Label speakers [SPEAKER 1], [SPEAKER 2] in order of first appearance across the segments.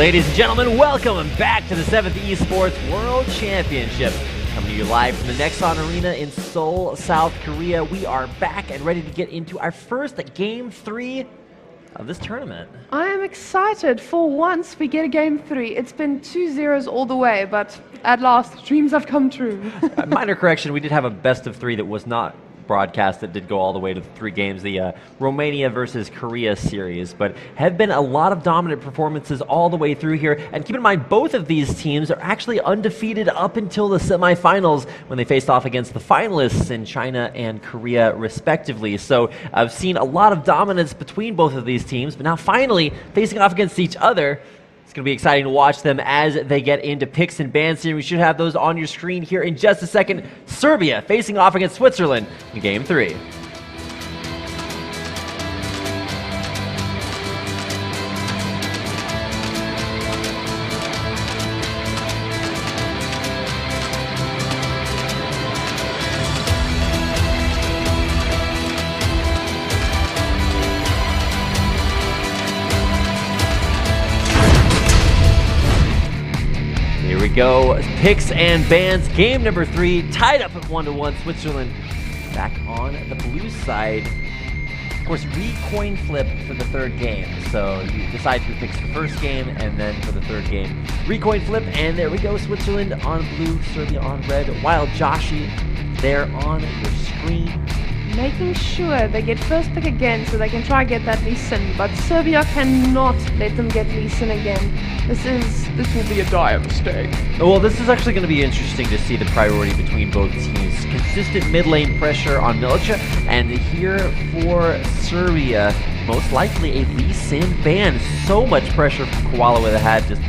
[SPEAKER 1] Ladies and gentlemen, welcome back to the 7th Esports World Championship. Coming to you live from the Nexon Arena in Seoul, South Korea. We are back and ready to get into our first Game 3 of this tournament.
[SPEAKER 2] I am excited. For once, we get a Game 3. It's been 2-0s all the way, but at last, dreams have come true.
[SPEAKER 1] Minor correction, we did have a best of 3 that was not broadcast that did go all the way to the 3 games, the Romania versus Korea series, but have been a lot of dominant performances all the way through here. And keep in mind, both of these teams are actually undefeated up until the semifinals when they faced off against the finalists in China and Korea respectively. So I've seen a lot of dominance between both of these teams, but now finally facing off against each other. It's going to be exciting to watch them as they get into picks and bans here. We should have those on your screen here in just a second. Serbia facing off against Switzerland in Game 3. Here we go, picks and bans, game number 3, tied up at 1-1, Switzerland back on the blue side. Of course, re-coin flip for the third game, so you decide who picks the first game, and then for the third game, re-coin flip, and there we go, Switzerland on blue, Serbia on red, while Joshi there on your screen.
[SPEAKER 2] Making sure they get first pick again so they can try get that Lee Sin, but Serbia cannot let them get Lee Sin again. This will be a dire mistake.
[SPEAKER 1] Well, this is actually going to be interesting to see the priority between both teams. Consistent mid lane pressure on Milica, and here for Serbia, most likely a Lee Sin ban. So much pressure from Koala with a hat, just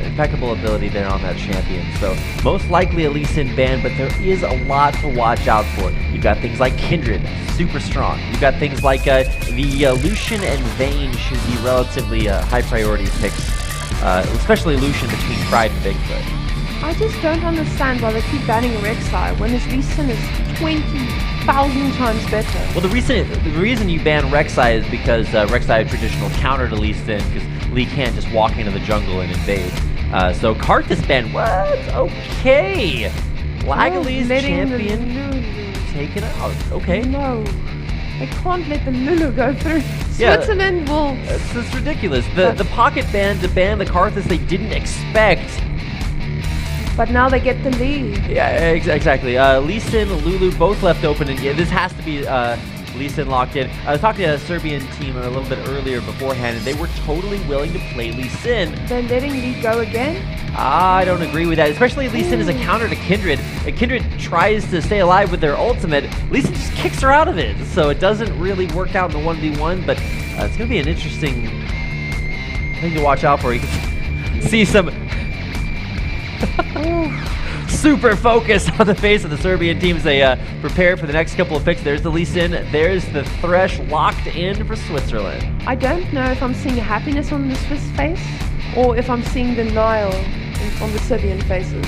[SPEAKER 1] impeccable ability there on that champion. So most likely a Lee Sin ban, but there is a lot to watch out for. You've got things like Kindred, super strong. You've got things like the Lucian and Vayne should be relatively high priority picks, especially Lucian between Pride and Bigfoot.
[SPEAKER 2] I just don't understand why they keep banning Rek'Sai when his Lee Sin is 20,000 times better.
[SPEAKER 1] Well, the reason you ban Rek'Sai is because Rek'Sai is a traditional counter to Lee Sin, because Lee can't just walk into the jungle and invade. So Karthus ban, what? Okay. Lagali's champion taken out. Okay.
[SPEAKER 2] No. They can't let the Lulu go through. Switzerland will...
[SPEAKER 1] It's ridiculous. The pocket ban to ban the Karthus they didn't expect.
[SPEAKER 2] But now they get the lead.
[SPEAKER 1] Yeah, exactly. Lee Sin, Lulu, both left open, and this has to be Lee Sin locked in. I was talking to a Serbian team a little bit earlier beforehand, and they were totally willing to play Lee Sin.
[SPEAKER 2] They're letting Lee go again?
[SPEAKER 1] I don't agree with that, especially Lee Sin is a counter to Kindred. Kindred tries to stay alive with their ultimate. Lee Sin just kicks her out of it, so it doesn't really work out in the 1v1, but it's going to be an interesting thing to watch out for. You can see some super focus on the face of the Serbian team as they prepare for the next couple of picks. There's the Lee Sin, there's the Thresh locked in for Switzerland.
[SPEAKER 2] I don't know if I'm seeing happiness on the Swiss face or if I'm seeing denial on the Serbian faces.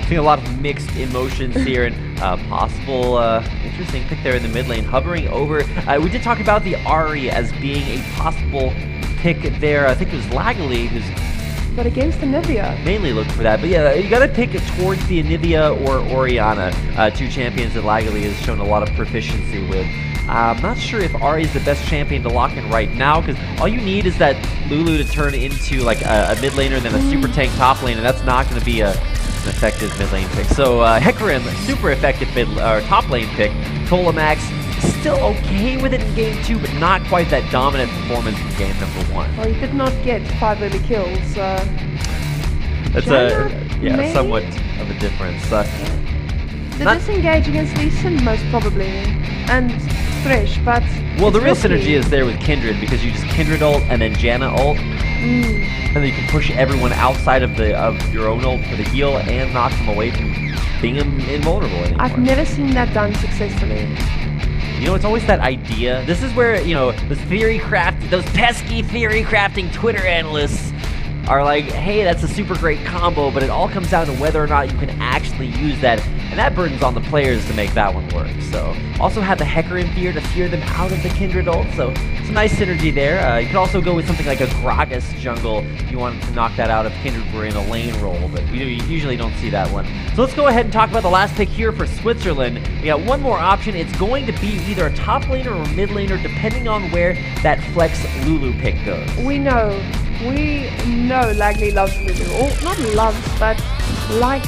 [SPEAKER 1] Seeing a lot of mixed emotions here, and possible interesting pick there in the mid lane, hovering over. We did talk about the Ahri as being a possible pick there. I think it was Lagali who's
[SPEAKER 2] but against Anivia.
[SPEAKER 1] Mainly look for that. But yeah, you got to pick it towards the Anivia or Orianna, 2 champions that Lagali has shown a lot of proficiency with. I'm not sure if Ahri is the best champion to lock in right now, because all you need is that Lulu to turn into like a mid laner and then a super tank top lane, and that's not going to be an effective mid lane pick. So Hecarim, super effective top lane pick. Tolamax, still okay with it in game 2, but not quite that dominant performance in game number 1.
[SPEAKER 2] Well, he did not get 5 early kills.
[SPEAKER 1] That's
[SPEAKER 2] maybe?
[SPEAKER 1] Somewhat of a difference.
[SPEAKER 2] The disengage against Lee Sin, most probably, and Thresh, but...
[SPEAKER 1] Well, the real synergy is there with Kindred, because you just Kindred ult and then Janna ult, and then you can push everyone outside of your own ult for the heal and knock them away from being invulnerable anymore.
[SPEAKER 2] I've never seen that done successfully.
[SPEAKER 1] You know, it's always that idea. This is where, you know, those pesky theory crafting Twitter analysts are like, hey, that's a super great combo, but it all comes down to whether or not you can actually use that. And and that burden's on the players to make that one work. So also had the Hecker in fear to fear them out of the Kindred ult, so some nice synergy there. You could also go with something like a Gragas jungle if you wanted to knock that out if Kindred were in a lane roll, but we usually don't see that one. So let's go ahead and talk about the last pick here for Switzerland. We got one more option. It's going to be either a top laner or a mid laner, depending on where that Flex Lulu pick goes.
[SPEAKER 2] We know Lagley loves Lulu. Or not loves, but likes.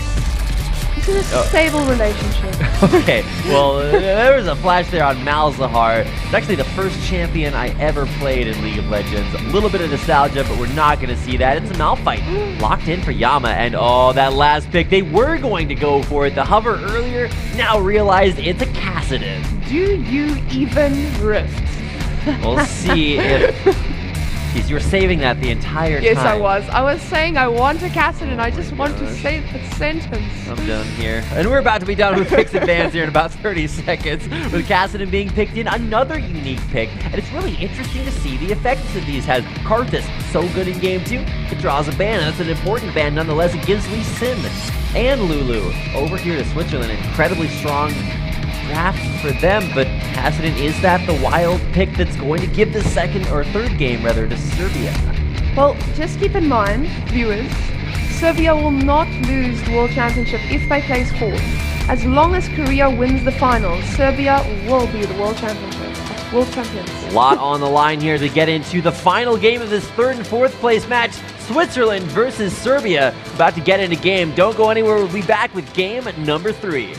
[SPEAKER 2] This is a stable relationship.
[SPEAKER 1] Okay, well, there was a flash there on Malzahar. It's actually the first champion I ever played in League of Legends. A little bit of nostalgia, but we're not going to see that. It's a Malphite locked in for Yama, and oh, that last pick, they were going to go for it. The hover earlier, now realized it's a Kassadin.
[SPEAKER 2] Do you even rift?
[SPEAKER 1] We'll see if... Jeez, you were saving that the entire time.
[SPEAKER 2] Yes, I was. I was saying I want a Kassadin. I just want to say the sentence.
[SPEAKER 1] I'm done here. And we're about to be done with picks advance here in about 30 seconds, with Kassadin being picked in, another unique pick. And it's really interesting to see the effects that these has. Karthus, so good in game 2, it draws a ban. That's an important ban nonetheless. It gives Lee Sin and Lulu over here to Switzerland. Incredibly strong draft for them, but Kassadin, is that the wild pick that's going to give the second or third game rather to Serbia?
[SPEAKER 2] Well, just keep in mind, viewers, Serbia will not lose the World Championship if they place fourth. As long as Korea wins the finals, Serbia will be the World Champions.
[SPEAKER 1] A lot on the line here to get into the final game of this third and fourth place match. Switzerland versus Serbia. About to get into game. Don't go anywhere. We'll be back with game number 3.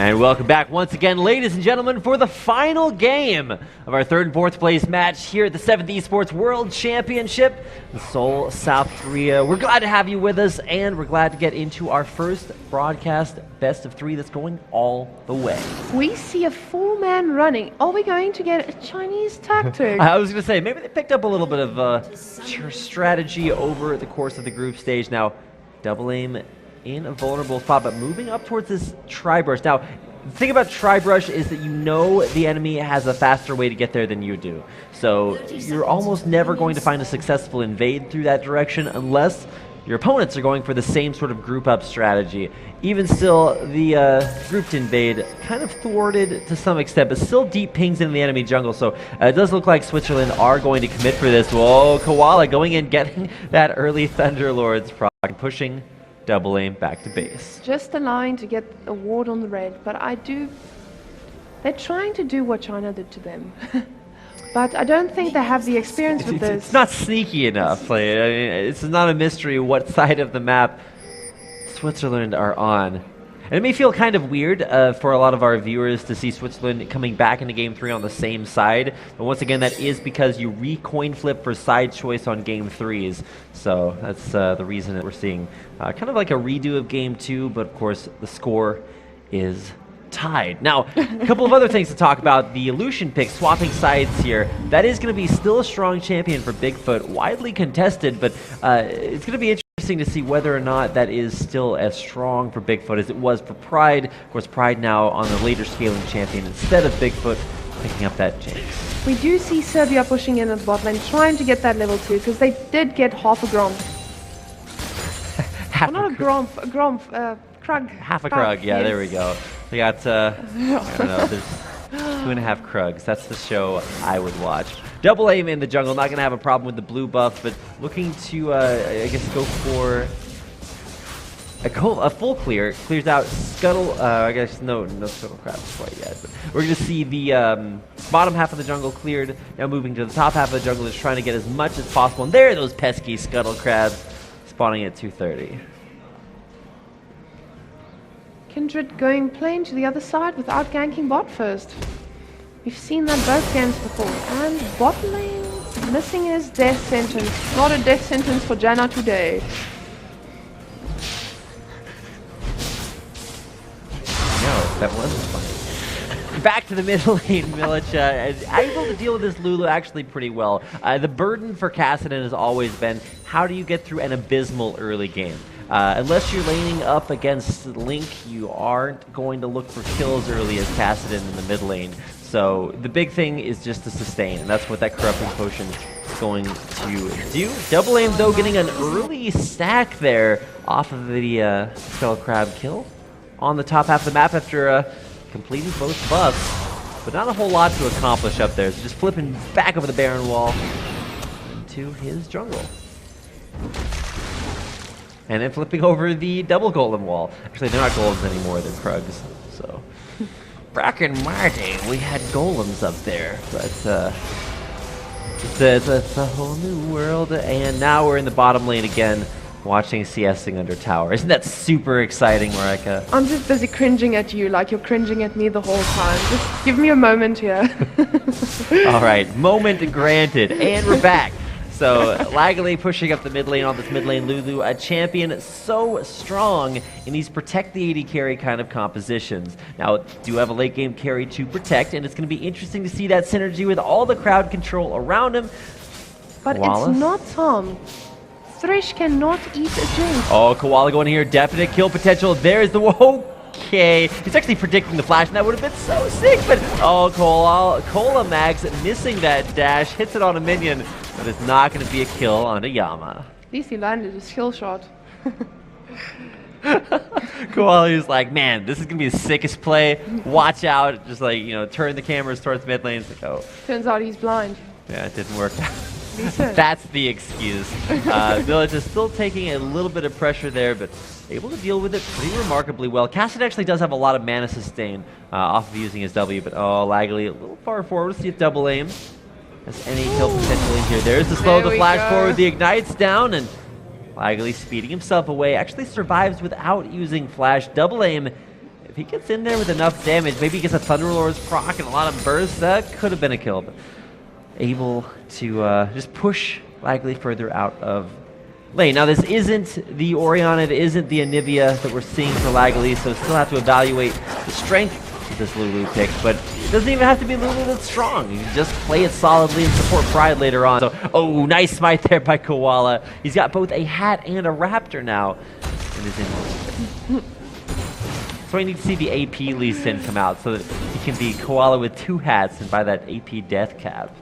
[SPEAKER 1] And welcome back once again, ladies and gentlemen, for the final game of our third and fourth place match here at the 7th Esports World Championship in Seoul, South Korea. We're glad to have you with us, and we're glad to get into our first broadcast best of 3 that's going all the way.
[SPEAKER 2] We see a 4-man running. Are we going to get a Chinese tactic?
[SPEAKER 1] I was going to say, maybe they picked up a little bit of strategy over the course of the group stage. Now, double aim in a vulnerable spot, but moving up towards this tri-brush. Now, the thing about tri-brush is that you know the enemy has a faster way to get there than you do. So you're almost never going to find a successful invade through that direction unless your opponents are going for the same sort of group up strategy. Even still, the grouped invade kind of thwarted to some extent, but still deep pings into the enemy jungle. So it does look like Switzerland are going to commit for this. Whoa, Koala going in, getting that early Thunderlords proc, pushing double aim back to base.
[SPEAKER 2] Just allowing to get a ward on the red, but they're trying to do what China did to them. But I don't think they have the experience with this.
[SPEAKER 1] It's not sneaky enough. Like, I mean, it's not a mystery what side of the map Switzerland are on. And it may feel kind of weird for a lot of our viewers to see Switzerland coming back into Game 3 on the same side. But once again, that is because you re-coin flip for side choice on Game 3s. So that's the reason that we're seeing kind of like a redo of Game 2, but of course the score is tied. Now, a couple of other things to talk about. The Illusion pick, swapping sides here. That is going to be still a strong champion for Bigfoot, widely contested, but it's going to be interesting to see whether or not that is still as strong for Bigfoot as it was for Pride. Of course, Pride now on the later scaling champion instead of Bigfoot picking up that Jinx.
[SPEAKER 2] We do see Serbia pushing in at bot lane, trying to get that level 2, because they did get half a Gromp. Well, not a Gromp, Krug.
[SPEAKER 1] Half a Krug, yeah, yes. There we go. We got, I don't know, there's 2.5 Krugs. That's the show I would watch. Double aim in the jungle, not going to have a problem with the blue buff, but looking to, I guess, go for a full clear. Clears out Scuttle, I guess no Scuttle Crabs quite yet, but we're going to see the bottom half of the jungle cleared. Now moving to the top half of the jungle, is trying to get as much as possible. And there are those pesky Scuttle Crabs spawning at 230.
[SPEAKER 2] Kindred going plain to the other side without ganking bot first. We've seen that both games before. And bot lane Missing his death sentence. Not a death sentence for Jana today.
[SPEAKER 1] No, that wasn't funny. Back to the mid lane, Milic able to deal with this Lulu actually pretty well. The burden for Kassadin has always been, how do you get through an abysmal early game? Unless you're laning up against Link, you aren't going to look for kills early as Kassadin in the mid lane. So the big thing is just to sustain, and that's what that Corrupting Potion is going to do. Double Aim, though, getting an early stack there off of the Skull Crab kill on the top half of the map after completing both buffs, but not a whole lot to accomplish up there. So just flipping back over the Baron wall to his jungle. And then flipping over the double golem wall. Actually, they're not golems anymore, they're Krugs. So back in my day, we had golems up there, but it's a whole new world. And now we're in the bottom lane again, watching CSing under tower. Isn't that super exciting, Marika?
[SPEAKER 2] I'm just busy cringing at you like you're cringing at me the whole time. Just give me a moment here.
[SPEAKER 1] All right, moment granted, and we're back. So Laggly pushing up the mid lane on this mid lane Lulu, a champion so strong in these protect the AD carry kind of compositions. Now, do have a late game carry to protect, and it's going to be interesting to see that synergy with all the crowd control around him.
[SPEAKER 2] But Wallace? It's not Tom. Thresh cannot eat a drink.
[SPEAKER 1] Oh, Koala going here, definite kill potential. There's the okay. He's actually predicting the flash, and that would have been so sick. But oh, Cola Max missing that dash, hits it on a minion, but it's not going to be a kill on a Yama.
[SPEAKER 2] At least he landed his kill shot.
[SPEAKER 1] Koala's like, man, this is going to be the sickest play. Watch out. Just like, you know, turn the cameras towards mid lane. It's like, oh.
[SPEAKER 2] Turns out he's blind.
[SPEAKER 1] Yeah, it didn't work out. That's the excuse. Village is still taking a little bit of pressure there, but able to deal with it pretty remarkably well. Kassadin actually does have a lot of mana sustain off of using his W, but oh, Laggly a little far forward. Let's see if double aim has any kill potential in here. There's the slow, the flash forward, the ignite's down, and Laggly speeding himself away. Actually survives without using flash. Double aim, if he gets in there with enough damage, maybe he gets a Thunderlord's proc and a lot of bursts, that could have been a kill. But able to just push Laggly further out of lane. Now this isn't the Orion, it isn't the Anivia that we're seeing for Laggly, so still have to evaluate the strength of this Lulu pick, but it doesn't even have to be Lulu that's strong. You can just play it solidly and support Pride later on. So, oh, nice smite there by Koala. He's got both a hat and a raptor now in his inventory. So I need to see the AP Lee Sin come out so that he can be Koala with 2 hats and buy that AP death cap.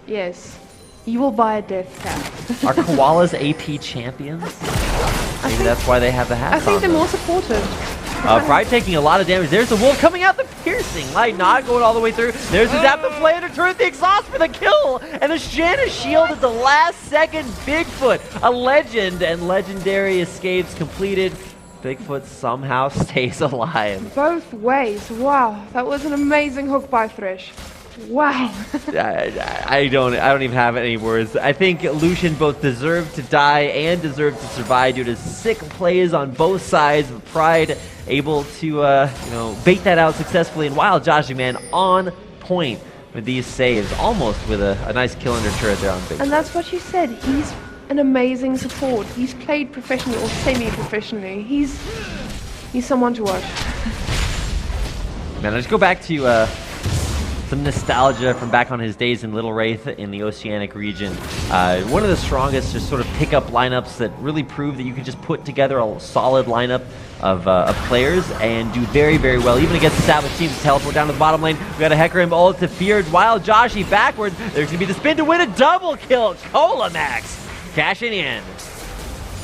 [SPEAKER 2] Yes, you will buy a death cap.
[SPEAKER 1] Are koalas AP champions? Maybe that's why they have the hats on.
[SPEAKER 2] I think they're more supportive.
[SPEAKER 1] Pride taking a lot of damage. There's the wolf coming out, the piercing. Light not going all the way through. There's the zap, the flame to turn the exhaust for the kill. And the Shanna shield at the last second. Bigfoot, a legend, and legendary escapes completed. Bigfoot somehow stays alive.
[SPEAKER 2] Both ways. Wow, that was an amazing hook by Thresh. Wow.
[SPEAKER 1] I don't even have any words. I think Lucian both deserved to die and deserved to survive due to sick plays on both sides. Pride able to bait that out successfully, and Wild Joshy, man, on point with these saves, almost with a nice kill under turret there on Big.
[SPEAKER 2] And that's what you said. He's an amazing support. He's played professionally or semi-professionally. He's someone to watch.
[SPEAKER 1] Man, I just go back to some nostalgia from back on his days in Little Wraith in the Oceanic region. One of the strongest just sort of pickup lineups that really proved that you could just put together a solid lineup of players and do very, very well. Even against established teams, teleport down to the bottom lane. We got a Hecarim ult to feared. Wild Joshy backwards. There's going to be the spin to win a double kill. Cola Max cashing in.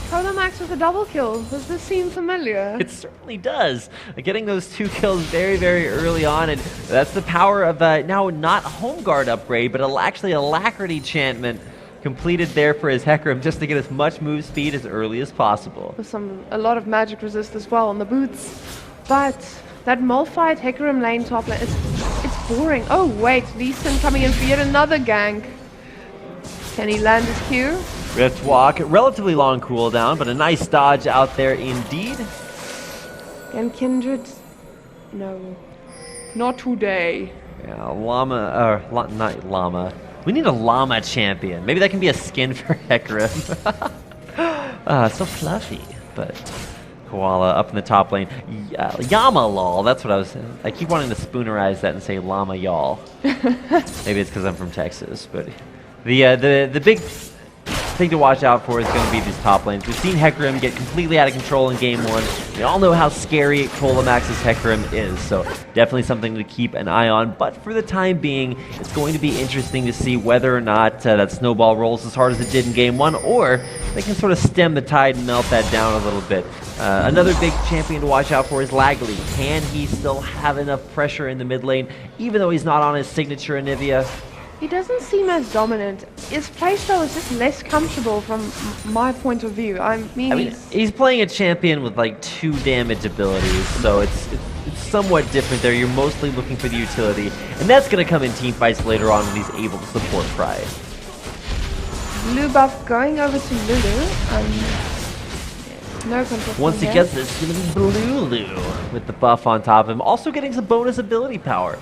[SPEAKER 2] Cola Max with a double kill. Does this seem familiar?
[SPEAKER 1] It certainly does. Getting those 2 kills very, very early on, and that's the power of now not a home guard upgrade, but actually a Alacrity enchantment completed there for his Hecarim just to get as much move speed as early as possible.
[SPEAKER 2] With a lot of magic resist as well on the boots. But that Malphite Hecarim lane top lane, it's boring. Oh wait, Lee Sin coming in for yet another gank. Can he land his Q?
[SPEAKER 1] Rift Walk, relatively long cooldown, but a nice dodge out there indeed.
[SPEAKER 2] And Kindred, no, not today.
[SPEAKER 1] Yeah, not Llama. We need a llama champion. Maybe that can be a skin for Hecarim. So fluffy, but Koala up in the top lane. Yama lol, that's what I was saying. I keep wanting to spoonerize that and say llama y'all. Maybe it's because I'm from Texas, but the big thing to watch out for is going to be these top lanes. We've seen Hecarim get completely out of control in game 1. We all know how scary Colamax's Hecarim is, so definitely something to keep an eye on. But for the time being, it's going to be interesting to see whether or not that snowball rolls as hard as it did in game 1, or they can sort of stem the tide and melt that down a little bit. Another big champion to watch out for is Lagley. Can he still have enough pressure in the mid lane, even though he's not on his signature Anivia?
[SPEAKER 2] He doesn't seem as dominant. His playstyle is just less comfortable from my point of view. I mean
[SPEAKER 1] he's playing a champion with like 2 damage abilities, so it's somewhat different there. You're mostly looking for the utility, and that's going to come in team fights later on when he's able to support Pride.
[SPEAKER 2] Blue buff going over to Lulu. No control.
[SPEAKER 1] Once he gets this, it's going to be Blue with the buff on top of him. Also getting some bonus ability power.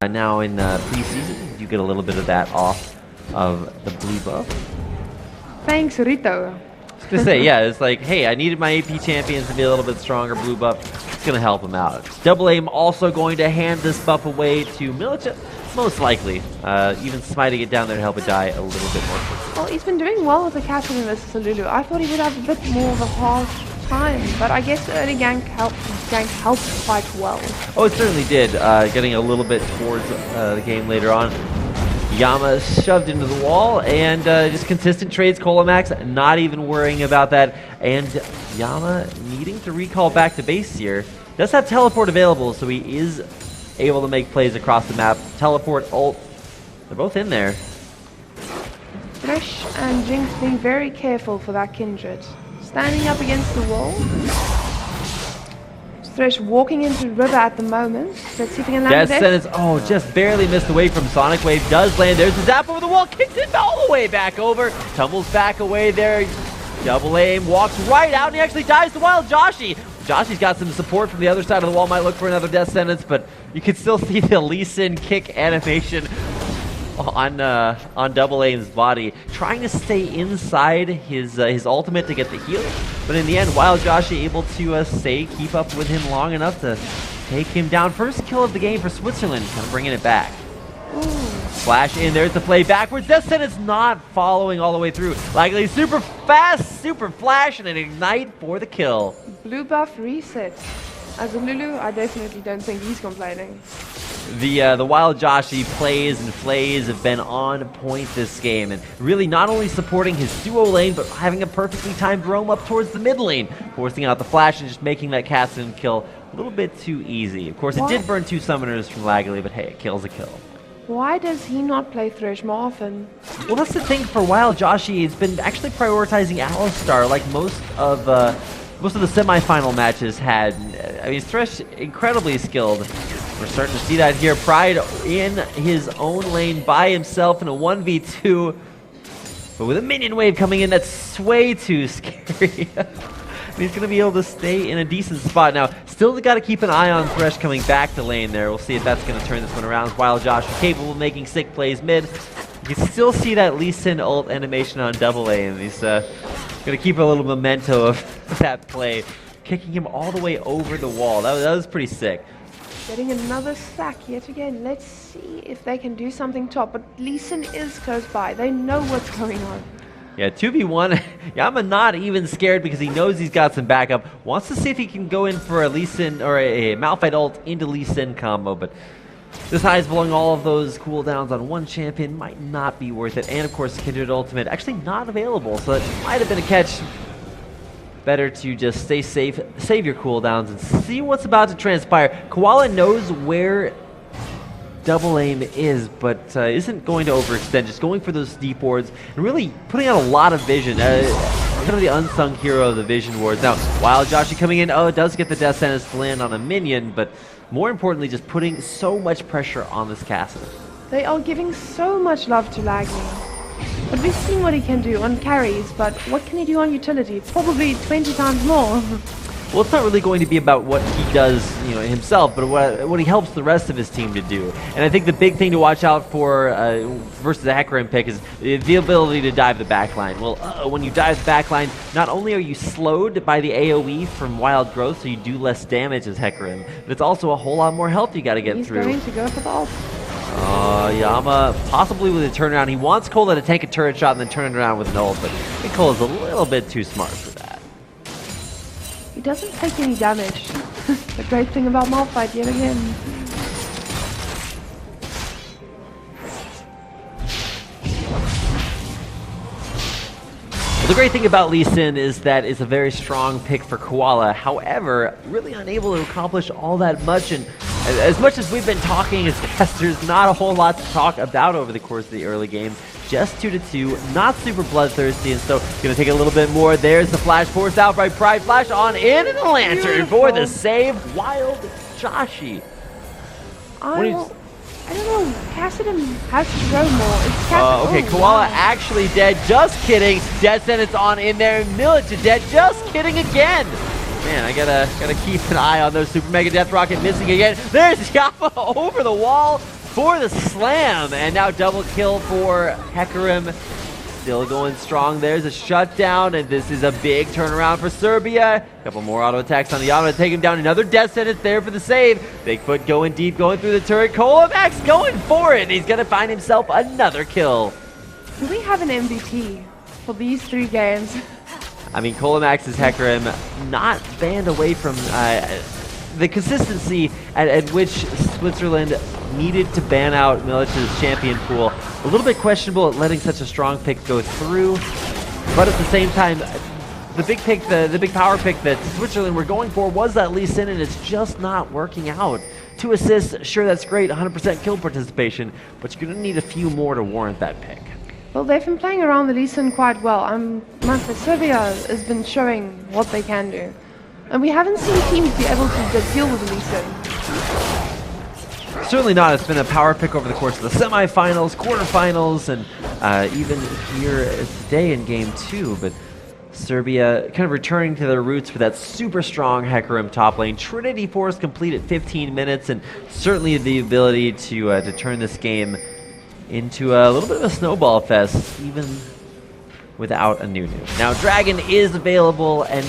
[SPEAKER 1] Now in preseason, you get a little bit of that off of the blue buff.
[SPEAKER 2] Thanks, Rito.
[SPEAKER 1] I was going to say, yeah, it's like, hey, I needed my AP champions to be a little bit stronger. Blue buff, it's going to help him out. Double Aim also going to hand this buff away to Milica, most likely. Even smiting it down there to help it die a little bit more quickly.
[SPEAKER 2] Well, he's been doing well with the Catherine versus Lulu. I thought he would have a bit more of a hard time, but I guess early gank helped quite well.
[SPEAKER 1] Oh, it certainly did. Getting a little bit towards the game later on. Yama shoved into the wall, and just consistent trades. Colamax not even worrying about that, and Yama needing to recall back to base here. Does have teleport available, so he is able to make plays across the map. Teleport, ult, they're both in there.
[SPEAKER 2] Thresh and Jinx being very careful for that Kindred. Standing up against the wall. Thresh walking into River at the moment. Let's see if he can land
[SPEAKER 1] Death Sentence, oh, just barely missed away from Sonic Wave. Does land. There's the zap over the wall. Kicks it all the way back over. Tumbles back away there. Double Aim. Walks right out, and he actually dies to Wild Joshi. Joshi's got some support from the other side of the wall. Might look for another Death Sentence, but you can still see the Lee Sin kick animation on Double Aim's body, trying to stay inside his ultimate to get the heal, but in the end, Wild Joshi able to keep up with him long enough to take him down. First kill of the game for Switzerland, kind of bringing it back.
[SPEAKER 2] Ooh.
[SPEAKER 1] Flash in, there's the play backwards. Death Sentence not following all the way through. Likely super fast, super flash, and an ignite for the kill.
[SPEAKER 2] Blue buff reset. As a Lulu, I definitely don't think he's complaining.
[SPEAKER 1] The Wild Joshi plays and flays have been on point this game, and really not only supporting his duo lane, but having a perfectly timed roam up towards the mid lane, forcing out the flash and just making that cast and kill a little bit too easy. Of course, it did burn 2 summoners from Lagley, but hey, a kill's a kill.
[SPEAKER 2] Why does he not play Thresh more often?
[SPEAKER 1] Well, that's the thing for Wild Joshi. He's been actually prioritizing Alistar like most of the semifinal matches had. I mean, Thresh incredibly skilled. We're starting to see that here. Pride in his own lane by himself in a 1v2. But with a minion wave coming in, that's way too scary. He's going to be able to stay in a decent spot. Now, still got to keep an eye on Thresh coming back to lane there. We'll see if that's going to turn this one around. Wild Josh is capable of making sick plays mid. You can still see that Lee Sin ult animation on Double Aim. He's going to keep a little memento of that play, kicking him all the way over the wall. That was pretty sick.
[SPEAKER 2] Getting another stack yet again. Let's see if they can do something top. But Lee Sin is close by. They know what's going on.
[SPEAKER 1] Yeah, 2v1. Yama not even scared because he knows he's got some backup. Wants to see if he can go in for a Lee Sin or a Malphite ult into Lee Sin combo, but decides blowing all of those cooldowns on one champion might not be worth it. And of course, Kindred Ultimate actually not available, so that might have been a catch. Better to just stay safe, save your cooldowns, and see what's about to transpire. Koala knows where Double Aim is, but isn't going to overextend, just going for those deep wards and really putting out a lot of vision. Kind of the unsung hero of the vision wards. Now, Wild Joshi coming in, it does get the Death Sentence to land on a minion, but more importantly, just putting so much pressure on this castle.
[SPEAKER 2] They are giving so much love to Lagley. But we've seen what he can do on carries, but what can he do on utility? Probably 20 times more.
[SPEAKER 1] Well, it's not really going to be about what he does, himself, but what he helps the rest of his team to do. And I think the big thing to watch out for versus the Hecarim pick is the ability to dive the backline. Well, when you dive the backline, not only are you slowed by the AoE from Wild Growth, so you do less damage as Hecarim, but it's also a whole lot more health you got to get through.
[SPEAKER 2] He's going to go for the ult.
[SPEAKER 1] Yama, possibly with a turnaround. He wants Cola to take a turret shot and then turn it around with an ult, but I think Cola's a little bit too smart for that.
[SPEAKER 2] He doesn't take any damage. The great thing about Malphite yet again.
[SPEAKER 1] Well, the great thing about Lee Sin is that it's a very strong pick for Koala. However, really unable to accomplish all that much, and as much as we've been talking as casters, not a whole lot to talk about over the course of the early game. Just 2-2, not super bloodthirsty, and so gonna take a little bit more. There's the flash forced out by Pride Flash on in, and the Lantern for the save. Wild Joshi.
[SPEAKER 2] I don't know. Cassidon has to go more. It's Cassidon.
[SPEAKER 1] Okay, Koala actually dead. Just kidding. Death Sentence on in there. Militia dead. Just kidding again. Man, I gotta keep an eye on those Super Mega Death Rocket missing again. There's Yama over the wall for the slam, and now double kill for Hecarim. Still going strong. There's a shutdown, and this is a big turnaround for Serbia. A couple more auto attacks on the Yama to take him down. Another death sentence there for the save. Bigfoot going deep, going through the turret. Kolamax going for it, and he's gonna find himself another kill.
[SPEAKER 2] Do we have an MVP for these 3 games?
[SPEAKER 1] I mean, Kolamax's Hecarim not banned away from the consistency at which Switzerland needed to ban out Militia's champion pool. A little bit questionable at letting such a strong pick go through, but at the same time, the big pick, the big power pick that Switzerland were going for was that Lee Sin, and it's just not working out. 2 assists, sure, that's great, 100% kill participation, but you're gonna need a few more to warrant that pick.
[SPEAKER 2] Well, they've been playing around the Lee Sin quite well. Serbia has been showing what they can do. And we haven't seen teams be able to deal with the Lee Sin.
[SPEAKER 1] Certainly not. It's been a power pick over the course of the semifinals, quarterfinals, and even here today in game 2. But Serbia kind of returning to their roots with that super strong Hecarim top lane. Trinity Force complete at 15 minutes, and certainly the ability to turn this game into a little bit of a snowball fest, even without a Nunu. Now, Dragon is available, and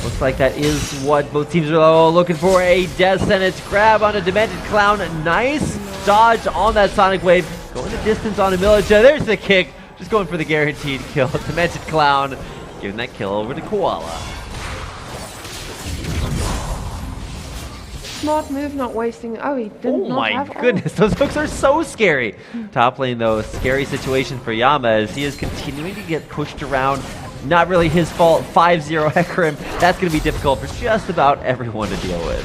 [SPEAKER 1] looks like that is what both teams are looking for. A death sentence grab on a Demented Clown. Nice dodge on that Sonic Wave. Going the distance on a Militia. There's the kick. Just going for the guaranteed kill. Demented Clown giving that kill over to Koala.
[SPEAKER 2] Smart move, not wasting. Oh, he did not have. Oh
[SPEAKER 1] my goodness, those hooks are so scary. Top lane, though, scary situation for Yama as he is continuing to get pushed around. Not really his fault. 5-0 Hecarim. That's going to be difficult for just about everyone to deal with.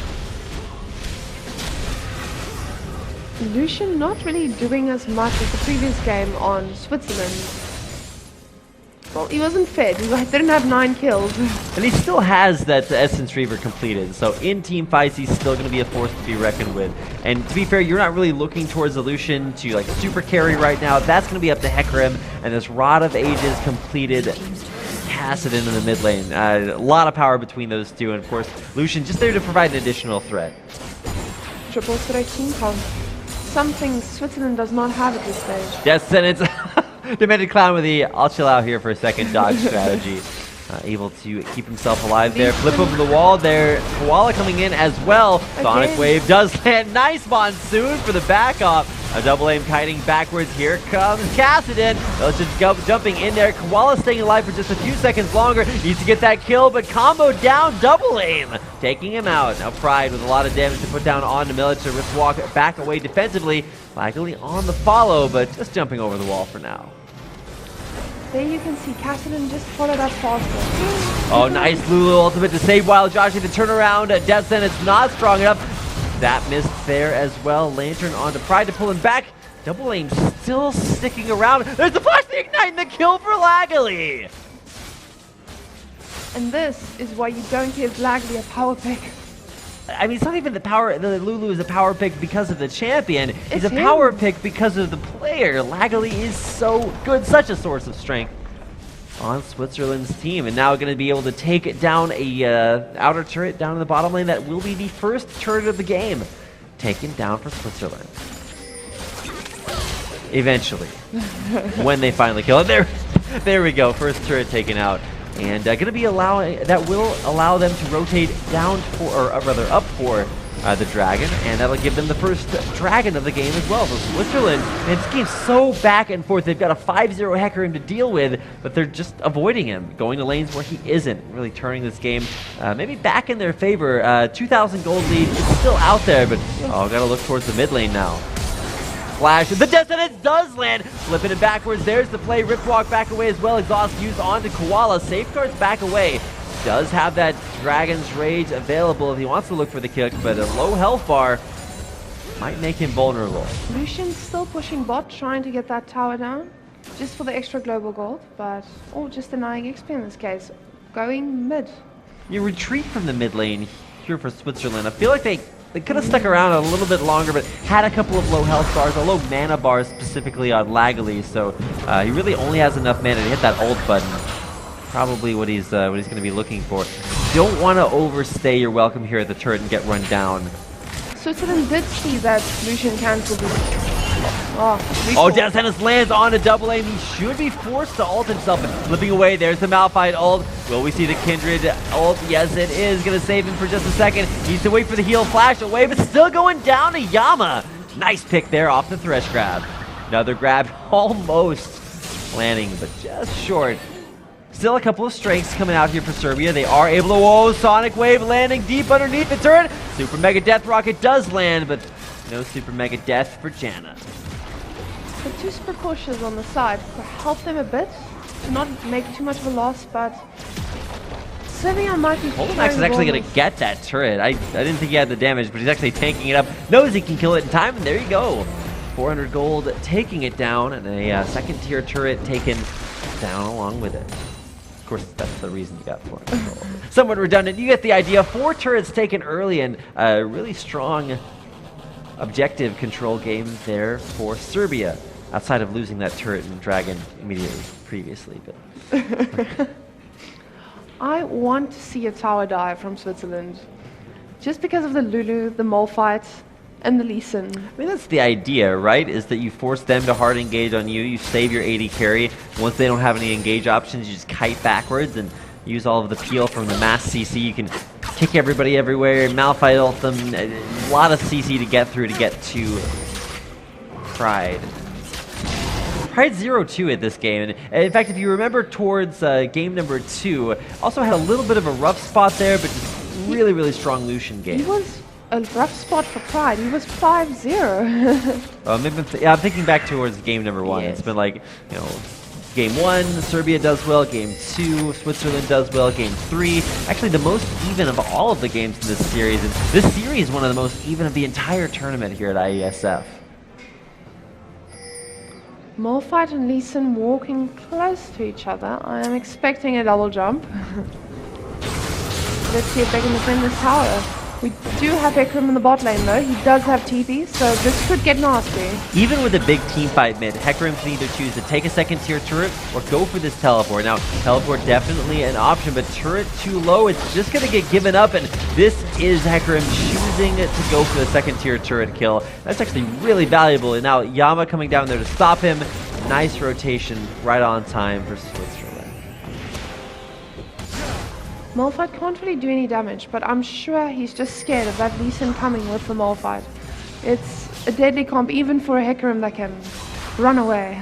[SPEAKER 2] Lucian not really doing as much as the previous game on Switzerland. Well, he wasn't fed. He didn't have 9 kills.
[SPEAKER 1] And he still has that Essence Reaver completed. So in team fights, he's still going to be a force to be reckoned with. And to be fair, you're not really looking towards Lucian to like super carry right now. That's going to be up to Hecarim. And this Rod of Ages completed Cassidon in the mid lane. A lot of power between those two. And of course, Lucian just there to provide an additional threat.
[SPEAKER 2] Triple threat team comp. Something Switzerland does not have at this stage.
[SPEAKER 1] Death Sentence. Demented Clown with the I'll chill out here for a second dodge strategy. Able to keep himself alive there. Flip over the wall there. Koala coming in as well. Sonic Wave does land. Nice Monsoon for the back off. A double aim kiting backwards. Here comes Cassidon. Just jumping in there. Koala staying alive for just a few seconds longer. Needs to get that kill, but combo down. Double aim. Taking him out. Now Pride with a lot of damage to put down on the Militia. Risk walk back away defensively. Luckily on the follow, but just jumping over the wall for now.
[SPEAKER 2] There you can see Cassidon just followed up faster.
[SPEAKER 1] Oh, nice Lulu ultimate to save Wild Joshi. The turnaround. Death Sentence not strong enough. That missed there as well. Lantern onto Pride to pull him back. Double aim still sticking around. There's the flash, the ignite, and the kill for Laggly.
[SPEAKER 2] And this is why you don't give Laggly a power pick.
[SPEAKER 1] I mean, it's not even the power. The Lulu is a power pick because of the champion. He's a power pick because of the player. Laggly is so good, such a source of strength. on Switzerland's team, and now going to be able to take down a outer turret down in the bottom lane. That will be the first turret of the game taken down for Switzerland. Eventually, when they finally kill it. There we go. First turret taken out, and going to be that will allow them to rotate down for, or rather up for the dragon, and that'll give them the first dragon of the game as well. So Switzerland, man, this game's so back and forth. They've got a 5-0 Hecarim to deal with, but they're just avoiding him, going to lanes where he isn't, really turning this game maybe back in their favor. 2,000 gold lead is still out there, but gotta look towards the mid lane now. Flash, the death sentence does land, flipping it backwards. There's the play, rip walk back away as well. Exhaust used onto Koala, safeguards back away. Does have that Dragon's Rage available if he wants to look for the kick, but a low health bar might make him vulnerable.
[SPEAKER 2] Lucian's still pushing bot, trying to get that tower down, just for the extra global gold, but just denying XP in this case. Going mid.
[SPEAKER 1] You retreat from the mid lane here for Switzerland. I feel like they could have stuck around a little bit longer, but had a couple of low health bars, or low mana bars specifically on Laggly, so he really only has enough mana to hit that ult button. Probably what he's going to be looking for. Don't want to overstay your welcome here at the turret and get run down.
[SPEAKER 2] Switzerland did see that Lucian cancelled the...
[SPEAKER 1] Death Sentence lands on a double aim. He should be forced to ult himself, and flipping away. There's the Malphite ult. Will we see the Kindred ult? Yes, it is. Going to save him for just a second. Needs to wait for the heal flash away, but still going down to Yama. Nice pick there off the Thresh grab. Another grab, almost landing, but just short. Still a couple of strengths coming out here for Serbia. They are able to, Sonic Wave landing deep underneath the turret. Super Mega Death Rocket does land, but no Super Mega Death for Janna.
[SPEAKER 2] The two super cautious on the side could help them a bit to not make too much of a loss, but Serbia might be...
[SPEAKER 1] Max is actually going to get that turret. I didn't think he had the damage, but he's actually tanking it up. Knows he can kill it in time, and there you go. 400 gold taking it down, and a second tier turret taken down along with it. Of course, that's the reason you got 400 gold. Somewhat redundant. You get the idea. 4 turrets taken early, and a really strong objective control game there for Serbia, outside of losing that turret and dragon immediately previously. But
[SPEAKER 2] I want to see a tower dive from Switzerland, just because of the Lulu, the Malphite, and the Lee Sin.
[SPEAKER 1] I mean, that's the idea, right? Is that you force them to hard engage on you, you save your AD carry. Once they don't have any engage options, you just kite backwards and use all of the peel from the mass CC. You can kick everybody everywhere, Malphite ult them, a lot of CC to get through to get to Pride. Pride 0-2 at this game, and in fact, if you remember towards game number 2, also had a little bit of a rough spot there, but just really, really strong Lucian game.
[SPEAKER 2] He was a rough spot for Pride. He was 5-0.
[SPEAKER 1] I'm thinking back towards game number 1.
[SPEAKER 2] Yes.
[SPEAKER 1] It's been like, game 1, Serbia does well. Game 2, Switzerland does well. Game 3, actually the most even of all of the games in this series. And this series is one of the most even of the entire tournament here at IESF.
[SPEAKER 2] Malphite and Lee Sin walking close to each other. I am expecting a double jump. Let's see if they can defend this tower. We do have Hecarim in the bot lane though. He does have TP, so this could get nasty.
[SPEAKER 1] Even with a big team fight mid, Hecarim can either choose to take a second tier turret or go for this teleport. Now, teleport definitely an option, but turret too low, it's just going to get given up, and this is Hecarim choosing to go for the second tier turret kill. That's actually really valuable, and now Yama coming down there to stop him. Nice rotation right on time for Switzerland.
[SPEAKER 2] Malphite can't really do any damage, but I'm sure he's just scared of that Lee Sin coming with the Malphite. It's a deadly comp, even for a Hecarim that can run away.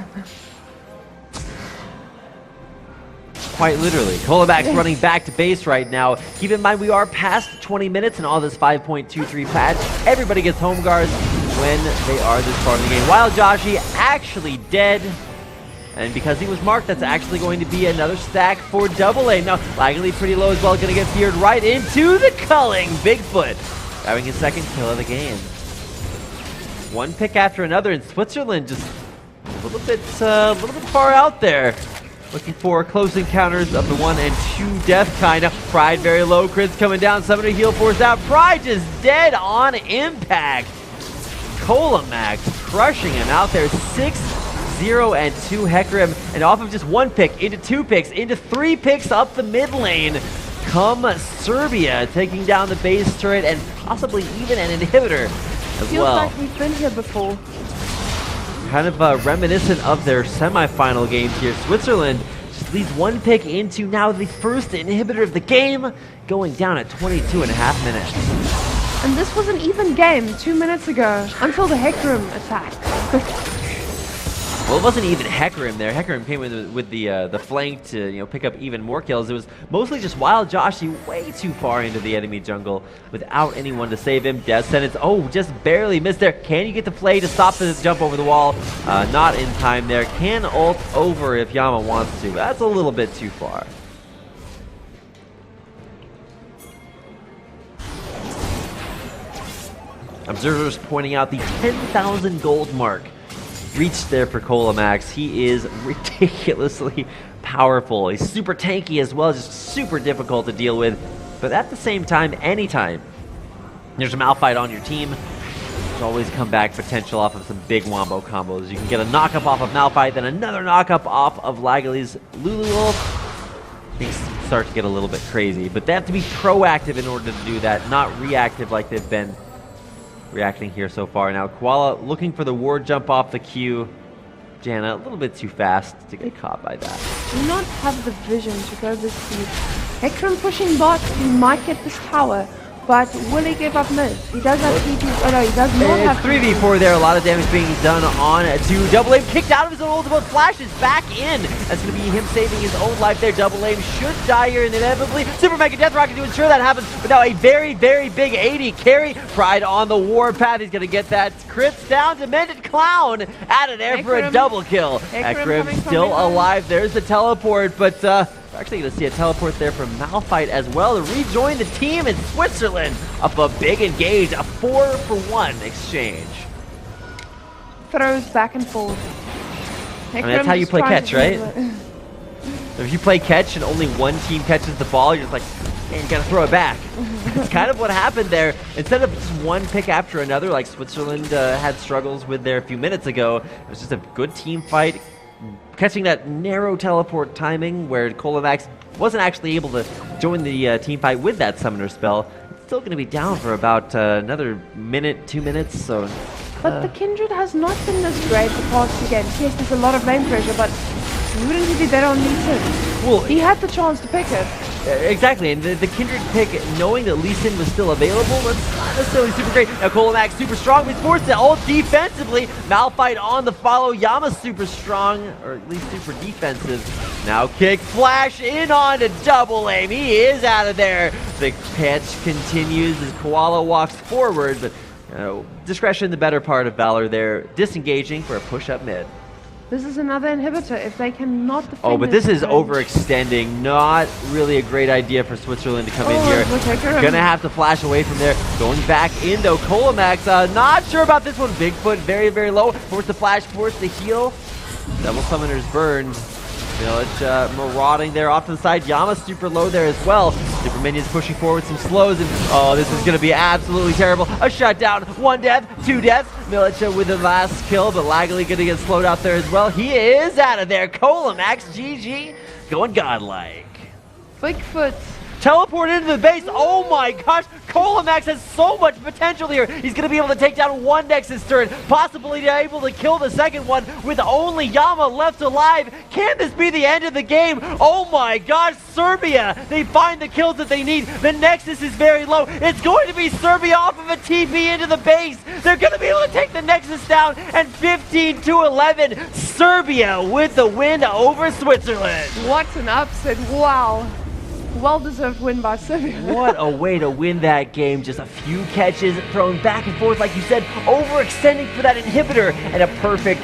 [SPEAKER 1] Quite literally. Kolobak's running back to base right now. Keep in mind, we are past 20 minutes and all this 5.23 patch. Everybody gets home guards when they are this far in the game. While Joshi actually dead. And because he was marked, that's actually going to be another stack for double A. Now, Laggly pretty low as well, going to get feared right into the culling. Bigfoot having his second kill of the game. One pick after another, and Switzerland just a little bit far out there. Looking for close encounters of the 1 and 2 death kind. Pride very low, crits coming down, summoner heal force out. Pride just dead on impact. Kolamax crushing him out there. 6 0 and 2 Hecarim, and off of just 1 pick, into 2 picks, into 3 picks up the mid lane. Come Serbia, taking down the base turret and possibly even an inhibitor as
[SPEAKER 2] Feels
[SPEAKER 1] well.
[SPEAKER 2] like we've been here before.
[SPEAKER 1] Kind of reminiscent of their semifinal games here. Switzerland just leads 1 pick into now the first inhibitor of the game, going down at 22.5 minutes.
[SPEAKER 2] And this was an even game 2 minutes ago, until the Hecarim attacked.
[SPEAKER 1] Well, it wasn't even Hecarim there. Hecarim came in with the flank to pick up even more kills. It was mostly just Wild Joshi way too far into the enemy jungle without anyone to save him. Death Sentence, oh, just barely missed there. Can you get the play to stop the jump over the wall? Not in time there. Can ult over if Yama wants to. That's a little bit too far. Observers pointing out the 10,000 gold mark reached there for Colamax. He is ridiculously powerful. He's super tanky as well, just super difficult to deal with. But at the same time, anytime there's a Malphite on your team, there's always comeback potential off of some big wombo combos. You can get a knock-up off of Malphite, then another knock-up off of Lagali's Lulu ult. Things start to get a little bit crazy, but they have to be proactive in order to do that, not reactive like they've been reacting here so far. Now Koala looking for the ward jump off the queue. Janna a little bit too fast to get caught by that.
[SPEAKER 2] Do not have the vision to go this deep. Hecarim pushing bot, he might get this tower, but will he give up mid? He does have TP. Oh no, he does not have
[SPEAKER 1] It's 3v4 there, a lot of damage being done on to Double Aim, kicked out of his own ultimate, flashes back in. That's going to be him saving his own life there. Double Aim should die here inevitably. Super Mega Death Rocket to ensure that happens, but now a very, very big 80 carry. Pride on the warpath, he's going to get that crits down. Demented Clown out of there for a double kill. Hecarim still alive, there's the teleport, but we're actually going to see a teleport there from Malphite as well to rejoin the team in Switzerland up a big engage, a 4-for-1 exchange.
[SPEAKER 2] Throws back and forth.
[SPEAKER 1] I mean, that's how you play catch, right? If you play catch and only one team catches the ball, you're just like, man, you got to throw it back. That's kind of what happened there. Instead of just one pick after another, like Switzerland had struggles with there a few minutes ago, it was just a good team fight. Catching that narrow teleport timing where Colamax wasn't actually able to join the team fight with that summoner spell. It's still going to be down for about another minute, 2 minutes. So,
[SPEAKER 2] but the Kindred has not been this great the past 2 games. Yes, there's a lot of lane pressure, but wouldn't he be better on Lee Sin? Well, he had the chance to pick it.
[SPEAKER 1] Exactly, and the Kindred pick, knowing that Lee Sin was still available, that's not necessarily super great. Now Colamax super strong, he's forced to ult defensively. Malphite on the follow, Yama's super strong, or at least super defensive. Now kick, flash in on to Double Aim, he is out of there. The catch continues as Koala walks forward, but discretion the better part of Valor there, disengaging for a push up mid.
[SPEAKER 2] This is another inhibitor if they cannot defend.
[SPEAKER 1] Oh, but this is overextending. Not really a great idea for Switzerland to come in here. Gonna have to flash away from there. Going back in though. Colamax, not sure about this one. Bigfoot very, very low. Forced to flash, forced to heal. Double summoners burned. Village marauding there off to the side. Yama super low there as well. Super minions pushing forward some slows, and oh, this is going to be absolutely terrible. A shutdown, 1 death, 2 deaths. Militia with the last kill, but Lagali going to get slowed out there as well. He is out of there. Colamax, GG, going godlike.
[SPEAKER 2] Bigfoot.
[SPEAKER 1] Teleport into the base. Oh my gosh, Colamax has so much potential here. He's going to be able to take down 1 Nexus turret, possibly able to kill the second one with only Yama left alive. Can this be the end of the game? Oh my gosh, Serbia, they find the kills that they need. The Nexus is very low. It's going to be Serbia off of a TP into the base. They're going to be able to take the Nexus down, and 15-11, Serbia with the win over Switzerland.
[SPEAKER 2] What an upset, wow. Well-deserved win by Serbia.
[SPEAKER 1] What a way to win that game. Just a few catches thrown back and forth, like you said, overextending for that inhibitor, and a perfect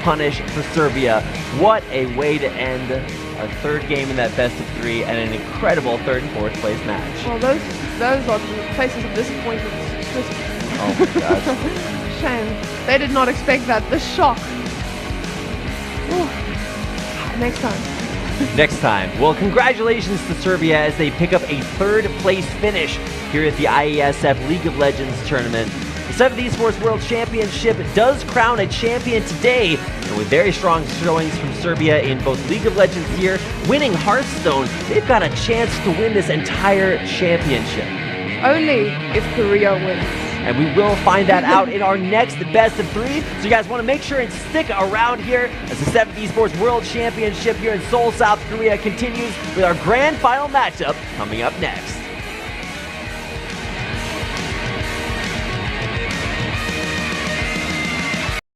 [SPEAKER 1] punish for Serbia. What a way to end a 3rd game in that best of 3 and an incredible 3rd and 4th place match.
[SPEAKER 2] Well, those are the places of disappointment.
[SPEAKER 1] Oh my gosh.
[SPEAKER 2] Shame. They did not expect that. The shock. Ooh. Next time.
[SPEAKER 1] Next time. Well, congratulations to Serbia as they pick up a 3rd place finish here at the IESF League of Legends tournament. The 7th Esports World Championship does crown a champion today, and with very strong showings from Serbia in both League of Legends here, winning Hearthstone, they've got a chance to win this entire championship.
[SPEAKER 2] Only if Korea wins.
[SPEAKER 1] And we will find that out in our next best of 3. So you guys want to make sure and stick around here as the 7th Esports World Championship here in Seoul, South Korea continues with our grand final matchup coming up next.